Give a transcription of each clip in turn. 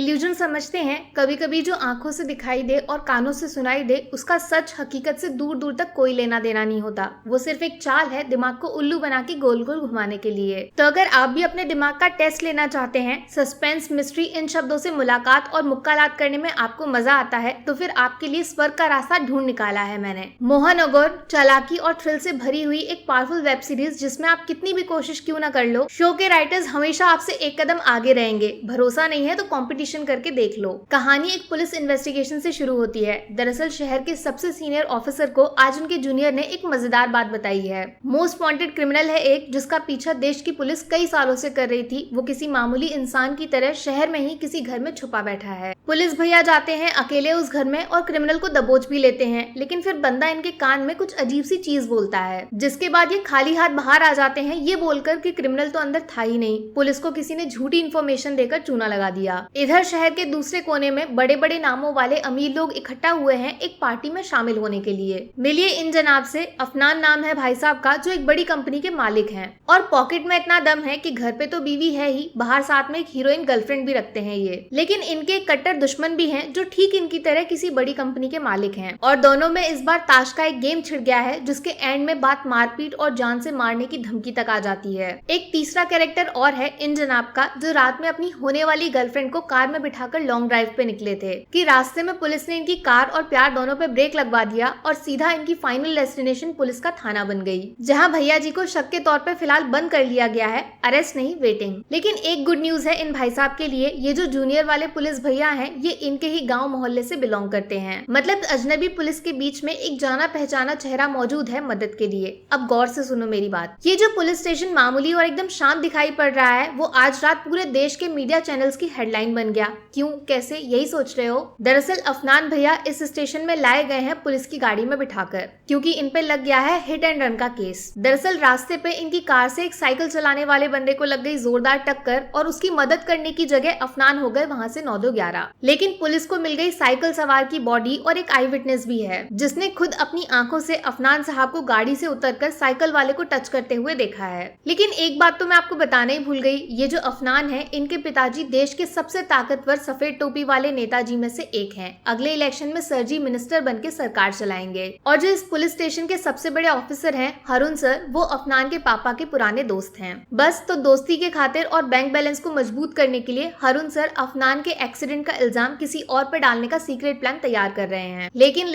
Illusion समझते हैं कभी कभी जो आंखों से दिखाई दे और कानों से सुनाई दे उसका सच हकीकत से दूर दूर तक कोई लेना देना नहीं होता। वो सिर्फ एक चाल है दिमाग को उल्लू बना के गोल गोल घुमाने के लिए। तो अगर आप भी अपने दिमाग का टेस्ट लेना चाहते हैं, सस्पेंस, मिस्ट्री, इन शब्दों से मुलाकात और मुक्कालात करने में आपको मजा आता है, तो फिर आपके लिए स्वर्ग का रास्ता ढूंढ निकाला है मैंने। मोहन अगोर चालाकी और थ्रिल से भरी हुई एक पावरफुल वेब सीरीज जिसमें आप कितनी भी कोशिश क्यों ना कर लो, शो के राइटर्स हमेशा आपसे एक कदम आगे रहेंगे। भरोसा नहीं है तो कंपटीशन करके देख लो। कहानी एक पुलिस इन्वेस्टिगेशन से शुरू होती है। दरअसल शहर के सबसे सीनियर ऑफिसर को आज उनके जूनियर ने एक मजेदार बात बताई है। मोस्ट वांटेड क्रिमिनल है एक, जिसका पीछा देश की पुलिस कई सालों से कर रही थी। वो किसी मामूली इंसान की तरह शहर में ही किसी घर में छुपा बैठा है। पुलिस भैया जाते हैं अकेले उस घर में और क्रिमिनल को दबोच भी लेते हैं, लेकिन फिर बंदा इनके कान में कुछ अजीब सी चीज बोलता है, जिसके बाद ये खाली हाथ बाहर आ जाते हैं, ये बोलकर कि क्रिमिनल तो अंदर था ही नहीं। पुलिस को किसी ने झूठी इन्फॉर्मेशन देकर चूना लगा दिया। इधर शहर के दूसरे कोने में बड़े बड़े नामों वाले अमीर लोग इकट्ठा हुए हैं एक पार्टी में शामिल होने के लिए। मिलिए इन जनाब से। अफनान नाम है भाई साहब का, जो एक बड़ी कंपनी के मालिक हैं और पॉकेट में इतना दम है कि घर पे तो बीवी है ही, बाहर साथ में एक हीरोइन गर्लफ्रेंड भी रखते हैं ये। लेकिन इनके कट्टर दुश्मन भी हैं जो ठीक इनकी तरह किसी बड़ी कंपनी के मालिक हैं, और दोनों में इस बार ताश का एक गेम छिड़ गया है जिसके एंड में बात मारपीट और जान से मारने की धमकी तक आ जाती है। एक तीसरा कैरेक्टर और है इन जनाब का, जो रात में अपनी होने वाली गर्लफ्रेंड को कार में बिठाकर लॉन्ग ड्राइव पे निकले थे कि रास्ते में पुलिस ने इनकी कार और प्यार दोनों पे ब्रेक लगवा दिया और सीधा इनकी फाइनल डेस्टिनेशन पुलिस का थाना बन गई, जहां भैया जी को शक के तौर पे फिलहाल बंद कर लिया गया है, अरेस्ट नहीं वेटिंग। लेकिन एक गुड न्यूज है इन भाई साहब के लिए, ये जो जूनियर वाले पुलिस भैया हैं ये इनके ही गाँव मोहल्ले से बिलोंग करते हैं। मतलब अजनबी पुलिस के बीच में एक जाना पहचाना चेहरा मौजूद है मदद के लिए। अब गौर से सुनो मेरी बात। ये जो पुलिस स्टेशन मामूली और एकदम शांत दिखाई पड़ रहा है, वो आज रात पूरे देश के मीडिया चैनल्स की हेडलाइन बन गया। क्यों, कैसे, यही सोच रहे हो? दरअसल अफनान भैया इस स्टेशन में लाए गए हैं पुलिस की गाड़ी में बिठाकर, क्योंकि इन पे लग गया है हिट एंड रन का केस। दरअसल रास्ते पे इनकी कार से एक साइकिल चलाने वाले बंदे को लग गई जोरदार टक्कर और उसकी मदद करने की जगह अफनान हो गए वहां से 9-2-11। लेकिन पुलिस को मिल गई साइकिल सवार की बॉडी और एक आई विटनेस भी है, जिसने खुद अपनी आंखों से अफनान साहब को गाड़ी से उतरकर साइकिल वाले को टच करते हुए देखा है। लेकिन एक बात तो मैं आपको बताना ही भूल गई, ये जो अफनान है इनके पिताजी देश के सबसे ताकतवर सफेद टोपी वाले नेताजी में से एक हैं। अगले इलेक्शन में सर जी मिनिस्टर बन के सरकार चलाएंगे। और जो इस पुलिस स्टेशन के सबसे बड़े ऑफिसर हैं हरुण सर, वो अफनान के पापा के पुराने दोस्त हैं। बस तो दोस्ती के खातिर और बैंक बैलेंस को मजबूत करने के लिए हरुण सर अफनान के एक्सीडेंट का इल्जाम किसी और पे डालने का सीक्रेट प्लान तैयार कर रहे हैं। लेकिन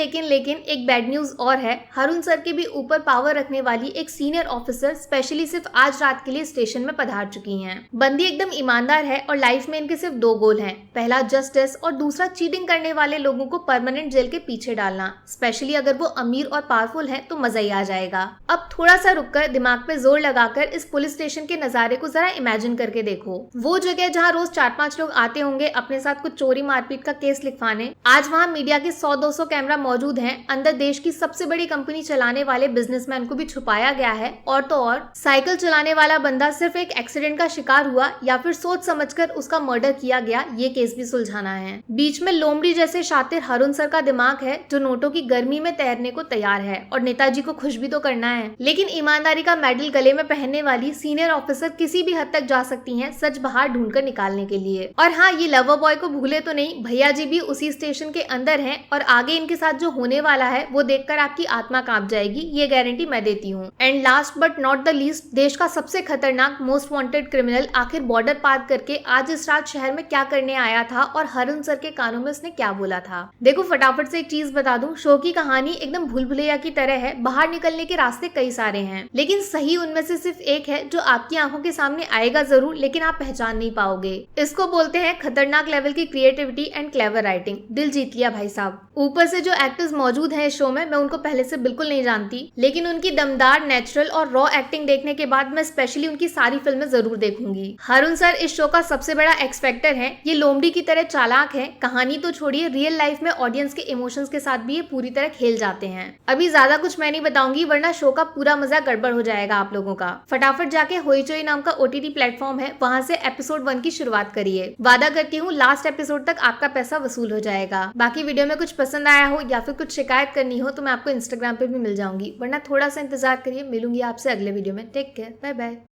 एक बैड न्यूज और है। हरुण सर के भी ऊपर पावर रखने वाली एक सीनियर ऑफिसर स्पेशली सिर्फ आज रात के लिए स्टेशन में पधार चुकी हैं। बंदी एकदम ईमानदार है और लाइफ में इनके सिर्फ 2 गोल हैं, पहला जस्टिस और दूसरा चीटिंग करने वाले लोगों को परमानेंट जेल के पीछे डालना। स्पेशली अगर वो अमीर और पावरफुल है तो मजा ही आ जाएगा। अब थोड़ा सा रुककर दिमाग पे जोर लगाकर इस पुलिस स्टेशन के नजारे को जरा इमेजिन करके देखो। वो जगह जहाँ रोज 4-5 लोग आते होंगे अपने साथ कुछ चोरी मारपीट का केस लिखवाने, आज वहाँ मीडिया के 100-200 कैमरा मौजूद हैं। अंदर देश की सबसे बड़ी कंपनी चलाने वाले बिजनेसमैन को भी छुपाया गया है, और तो और साइकिल चलाने वाला बंदा सिर्फ एक एक्सीडेंट का शिकार हुआ या फिर सोच समझकर उसका मर्डर किया गया, ये केस भी सुलझाना है। बीच में लोमड़ी जैसे शातिर हरुण सर का दिमाग है, जो नोटों की गर्मी में तैरने को तैयार है और नेताजी को खुश भी तो करना है। लेकिन ईमानदारी का मेडल गले में पहनने वाली सीनियर ऑफिसर किसी भी हद तक जा सकती हैं सच बाहर ढूंढकर निकालने के लिए। और हाँ, ये लवर बॉय को भूले तो नहीं, भैया जी भी उसी स्टेशन के अंदर हैं और आगे इनके साथ जो होने वाला है वो देखकर आपकी आत्मा कांप जाएगी, ये गारंटी मैं देती हूँ। And last but not the least, देश का सबसे खतरनाक मोस्ट वांटेड क्रिमिनल आखिर बॉर्डर पार करके आज इस रात शहर में क्या करने आया था और हरुण सर के कानों में उसने क्या बोला था। देखो फटाफट से एक चीज बता दूं, शो की कहानी एकदम भूल भुलैया की तरह है। बाहर निकलने के रास्ते कई सारे हैं, लेकिन सही उनमें से सिर्फ एक है जो आपकी आंखों के सामने आएगा जरूर, लेकिन आप पहचान नहीं पाओगे। इसको बोलते हैं खतरनाक लेवल की क्रिएटिविटी एंड क्लेवर राइटिंग। दिल जीत लिया भाई साहब। ऊपर से जो एक्टर्स मौजूद हैं इस शो में, मैं उनको पहले से बिल्कुल नहीं जानती, लेकिन उनकी दमदार, नेचुरल और रॉ एक्टिंग देखने के बाद मैं स्पेशली उनकी सारी फिल्में जरूर देखूंगी। हरुण सर इस शो का सबसे बड़ा एक्स फैक्टर है। ये लोमड़ी की तरह चालाक है, कहानी तो छोड़िए, रियल लाइफ में ऑडियंस के इमोशंस के साथ भी ये पूरी तरह खेल जाते हैं। अभी ज्यादा कुछ मैं नहीं बताऊंगी वरना शो का पूरा मजा गड़बड़ हो जाएगा आप लोगों का। फटाफट जाके होइचोई नाम का OTT प्लेटफॉर्म है, वहां से एपिसोड 1 की शुरुआत करिए। वादा करती हूँ लास्ट एपिसोड तक आपका पैसा वसूल हो जाएगा। बाकी वीडियो में कुछ पसंद आया हो या फिर कुछ शिकायत करनी हो तो मैं आपको इंस्टाग्राम पे भी मिल जाऊंगी, वरना थोड़ा सा इंतजार करिए। मिलूंगी आपसे अगले वीडियो में। Take care, bye bye.